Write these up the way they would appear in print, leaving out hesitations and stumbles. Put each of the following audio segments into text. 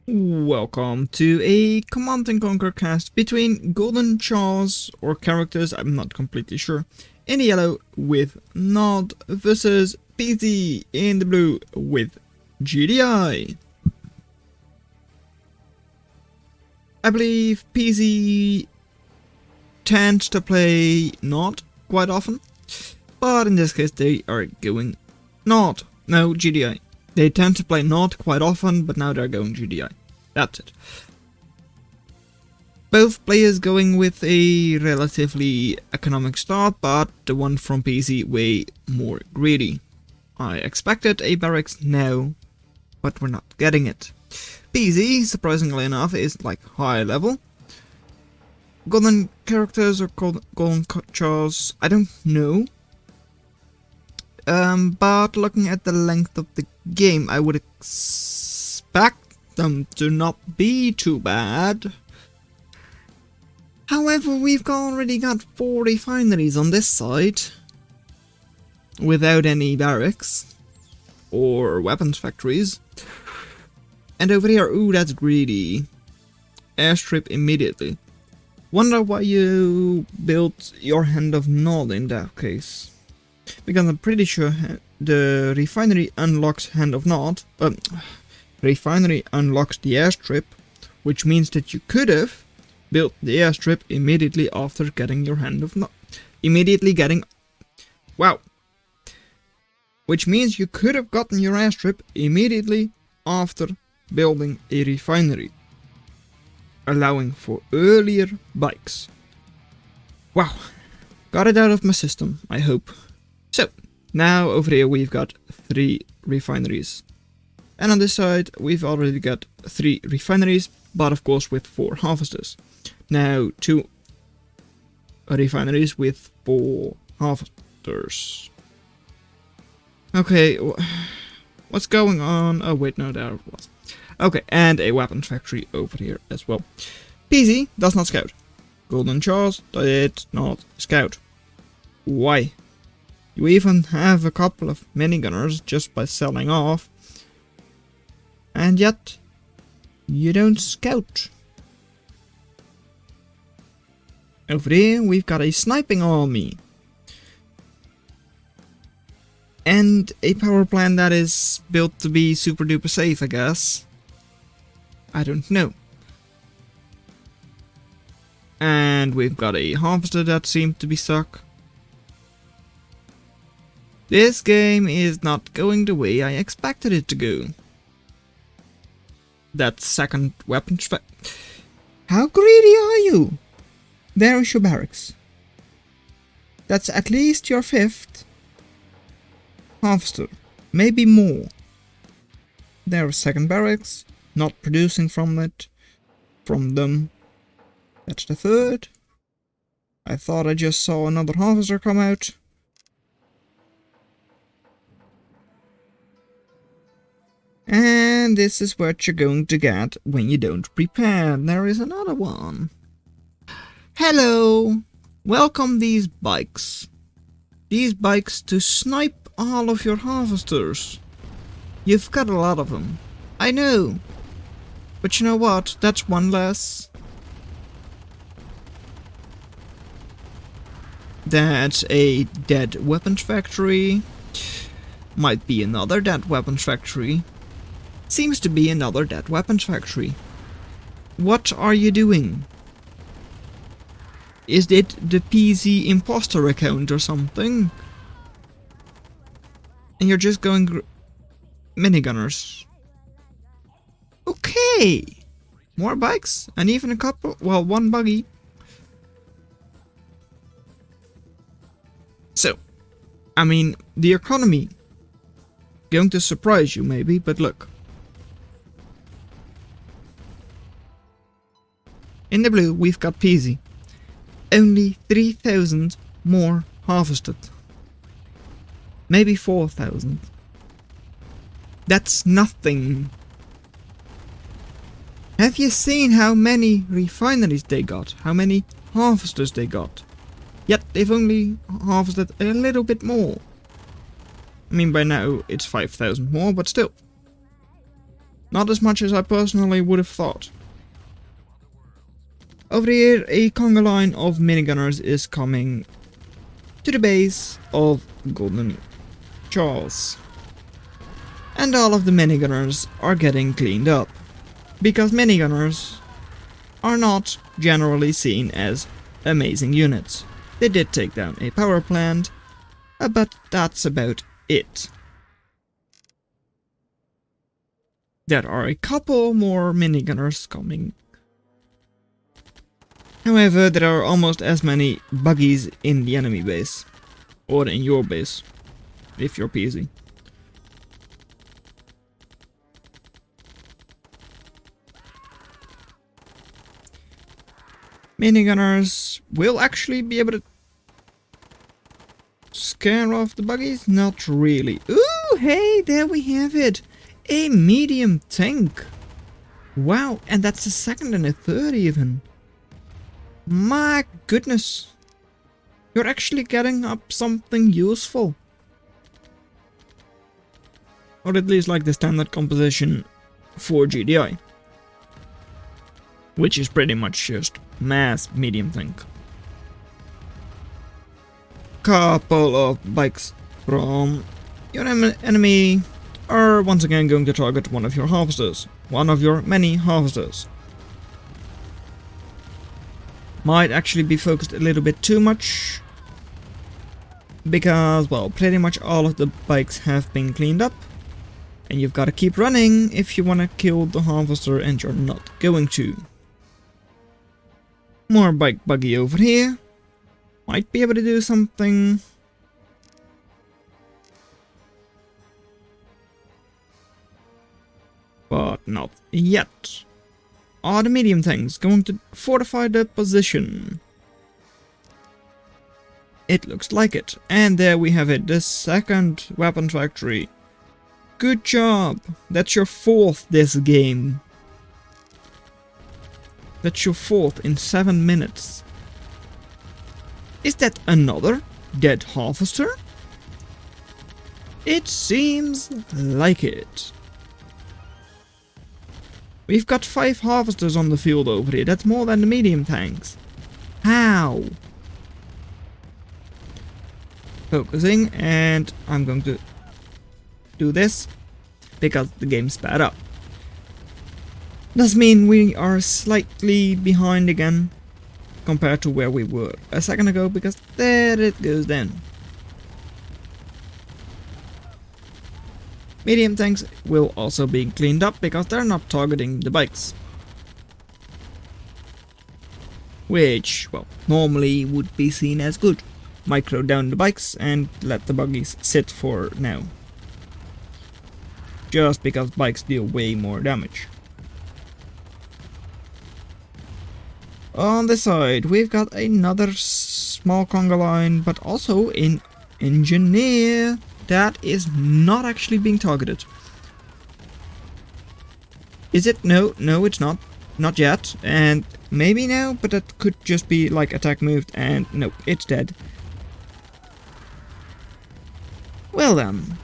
Welcome to a Command and Conquer cast between Goldenchars or characters, I'm not completely sure, in the yellow with Nod versus Peasy in the blue with GDI. I believe Peasy tends to play Nod quite often, but in this case they are going Nod, no GDI. They tend to play Nod quite often, but now they're going GDI. That's it. Both players going with a relatively economic start, but the one from PC way more greedy. I expected a barracks now, but we're not getting it. PC, surprisingly enough, is like high level. Golden characters or Goldenchars, I don't know. But looking at the length of the game, I would expect them to not be too bad. However, we've already got 4 refineries on this side, without any barracks or weapons factories. And over here, ooh, that's greedy. Airstrip immediately. Wonder why you built your Hand of Nod in that case. Because I'm pretty sure the refinery unlocks Hand of Nod. Refinery unlocks the airstrip, which means that you could have built the airstrip immediately after getting your Hand of Nod. Wow. Which means you could have gotten your airstrip immediately after building a refinery, allowing for earlier bikes. Wow. Got it out of my system, I hope. So, now over here we've got 3 refineries. And on this side we've already got 3 refineries, but of course with 4 harvesters. Now 2 refineries with 4 harvesters. Okay, what's going on? Oh wait, no, there it was. Okay, and a weapons factory over here as well. Peasy does not scout. Goldenchars did not scout. Why? You even have a couple of minigunners just by selling off. And yet, you don't scout. Over here, we've got a sniping army. And a power plant that is built to be super duper safe, I guess. I don't know. And we've got a harvester that seemed to be stuck. This game is not going the way I expected it to go. That second weapon How greedy are you? There is your barracks. That's at least your 5th harvester, maybe more. There is second barracks, not producing from them. That's the 3rd. I thought I just saw another harvester come out. And this is what you're going to get when you don't prepare. There is another one. Hello! Welcome these bikes. These bikes to snipe all of your harvesters. You've got a lot of them. I know. But you know what? That's one less. That's a dead weapons factory. Might be another dead weapons factory. Seems to be another dead weapons factory. What are you doing? Is it the PC imposter account or something? And you're just going minigunners. Okay! More bikes? And even a couple? Well, one buggy. So, I mean, the economy. Going to surprise you maybe, but look. In the blue, we've got Peasy. Only 3,000 more harvested. Maybe 4,000. That's nothing. Have you seen how many refineries they got? How many harvesters they got? Yet they've only harvested a little bit more. I mean, by now it's 5,000 more, but still. Not as much as I personally would have thought. Over here, a conga line of minigunners is coming to the base of Goldenchars. And all of the minigunners are getting cleaned up, because minigunners are not generally seen as amazing units. They did take down a power plant, but that's about it. There are a couple more minigunners coming. However, there are almost as many buggies in the enemy base. Or in your base, if you're Peasy. Minigunners will actually be able to scare off the buggies? Not really. Ooh, hey, there we have it. A medium tank. Wow, and that's a second and a third even. My goodness. You're actually getting up something useful. Or at least like the standard composition for GDI. Which is pretty much just mass medium tank. Couple of bikes from your enemy are once again going to target one of your harvesters. One of your many harvesters. Might actually be focused a little bit too much. Because, well, pretty much all of the bikes have been cleaned up. And you've got to keep running if you want to kill the harvester, and you're not going to. More bike buggy over here. Might be able to do something. But not yet. Are the medium tanks going to fortify the position? It looks like it. And there we have it, the second weapon factory. Good job. That's your fourth this game. That's your fourth in 7 minutes. Is that another dead harvester? It seems like it. We've got 5 harvesters on the field over here. That's more than the medium tanks. How? Focusing, and I'm going to do this because the game sped up. Does mean we are slightly behind again compared to where we were a second ago, because there it goes then. Medium tanks will also be cleaned up because they're not targeting the bikes. Which, well, normally would be seen as good. Micro down the bikes and let the buggies sit for now. Just because bikes deal way more damage. On the side, we've got another small conga line, but also an engineer that is not actually being targeted. Is it? No, it's not. Not yet. And maybe now, but that could just be like attack moved, and no, it's dead. Well then.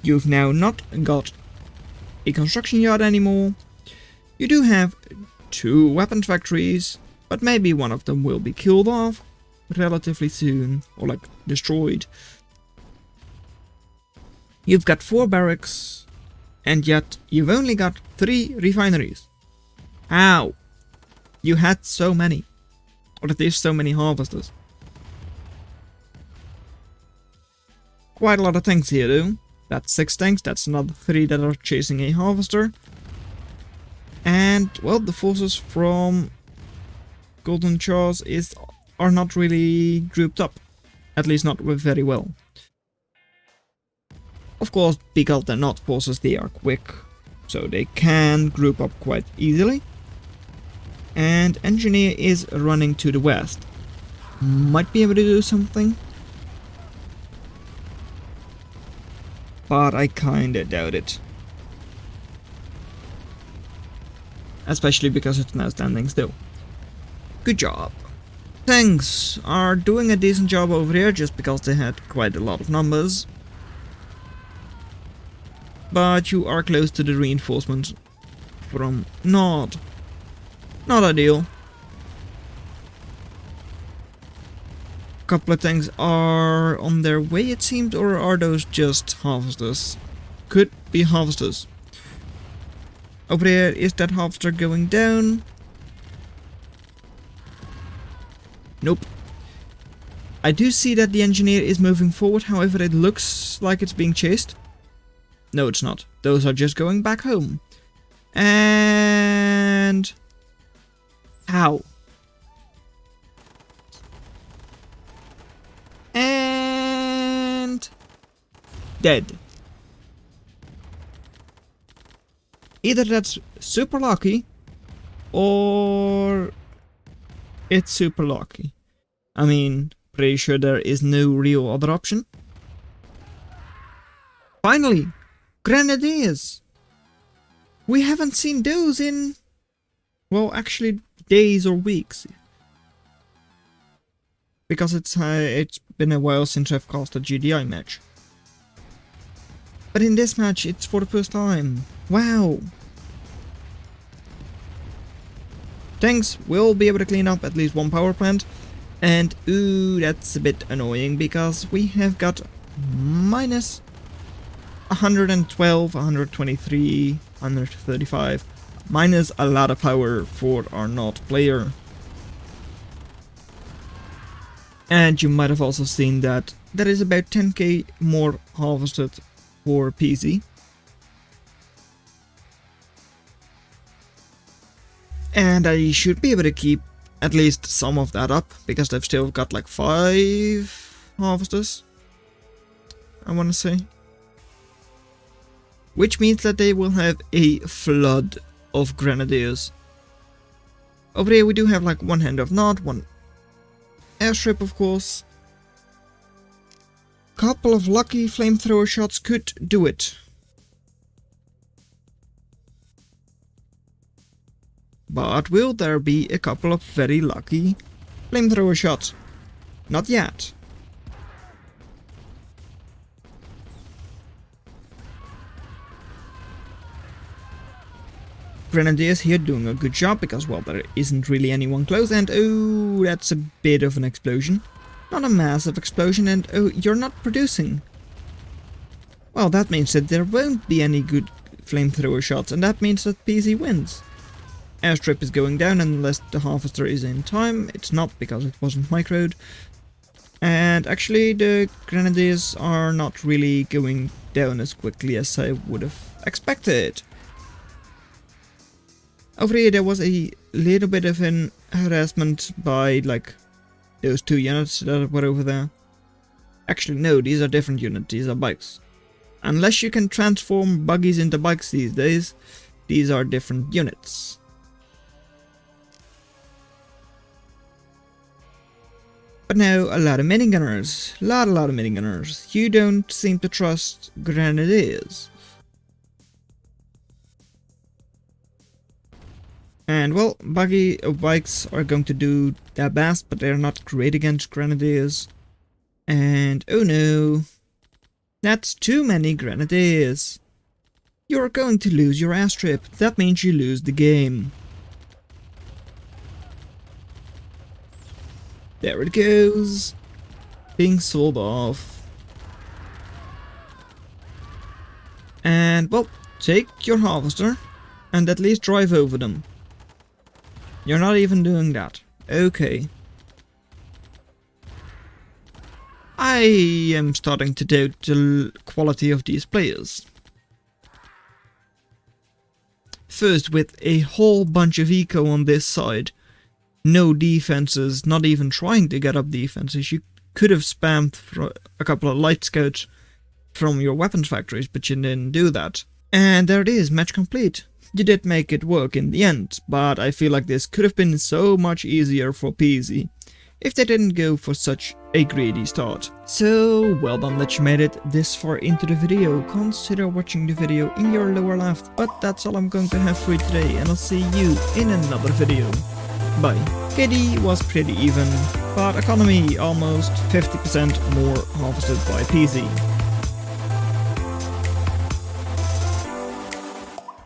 You've now not got a construction yard anymore. You do have 2 weapons factories, but maybe one of them will be killed off relatively soon, or like destroyed. You've got 4 barracks, and yet you've only got 3 refineries. How? You had so many, or at least so many harvesters. Quite a lot of tanks here though. That's 6 tanks, that's another 3 that are chasing a harvester. And, well, the forces from Goldenchars are not really grouped up. At least not very well. Of course, because they're not forces, they are quick. So they can group up quite easily. And Engineer is running to the west. Might be able to do something. But I kinda doubt it. Especially because it's now standing still. Good job. Tanks are doing a decent job over here just because they had quite a lot of numbers. but you are close to the reinforcement from Nod. Not ideal. Couple of things are on their way, it seems, or are those just harvesters? Could be harvesters. Over there, is that harvester going down? Nope. I do see that the engineer is moving forward, however it looks like it's being chased. No, it's not. Those are just going back home. And... how? And... dead. Either that's super lucky, or it's super lucky. I mean, pretty sure there is no real other option. Finally, grenadiers! We haven't seen those in, well, actually days or weeks. Because it's been a while since I've cast a GDI match. But in this match, it's for the first time. Wow! Tanks will be able to clean up at least one power plant. And ooh, that's a bit annoying because we have got minus 112, 123, 135. Minus a lot of power for our Nod player. And you might have also seen that there is about 10k more harvested for Peasy. And I should be able to keep at least some of that up, because they've still got like 5 harvesters, I want to say. Which means that they will have a flood of grenadiers. Over here we do have like one hand of Nod, one airstrip of course. Couple of lucky flamethrower shots could do it. But will there be a couple of very lucky flamethrower shots? Not yet. Grenadiers here doing a good job because, well, there isn't really anyone close, and oh, that's a bit of an explosion. Not a massive explosion, and oh, you're not producing. Well, that means that there won't be any good flamethrower shots, and that means that Peasy wins. Airstrip is going down unless the harvester is in time. It's not, because it wasn't microed. And actually the grenadiers are not really going down as quickly as I would have expected. Over here there was a little bit of an harassment by like those 2 units that were over there. Actually no, these are different units, these are bikes. Unless you can transform buggies into bikes these days, these are different units. But now a lot of minigunners, lot of minigunners. You don't seem to trust grenadiers. And well, bikes are going to do their best, but they're not great against grenadiers. And oh no, that's too many grenadiers. You're going to lose your airstrip. That means you lose the game. There it goes, being sold off. And well, take your harvester and at least drive over them. You're not even doing that. Okay. I am starting to doubt the quality of these players. First, with a whole bunch of eco on this side. No defenses, not even trying to get up defenses. You could have spammed for a couple of light scouts from your weapons factories, but you didn't do that. And there it is, match complete. You did make it work in the end, but I feel like this could have been so much easier for Peasy if they didn't go for such a greedy start. So, well done that you made it this far into the video. Consider watching the video in your lower left, but that's all I'm going to have for you today, and I'll see you in another video. Bye. KD was pretty even, but economy almost 50% more harvested by Peasy.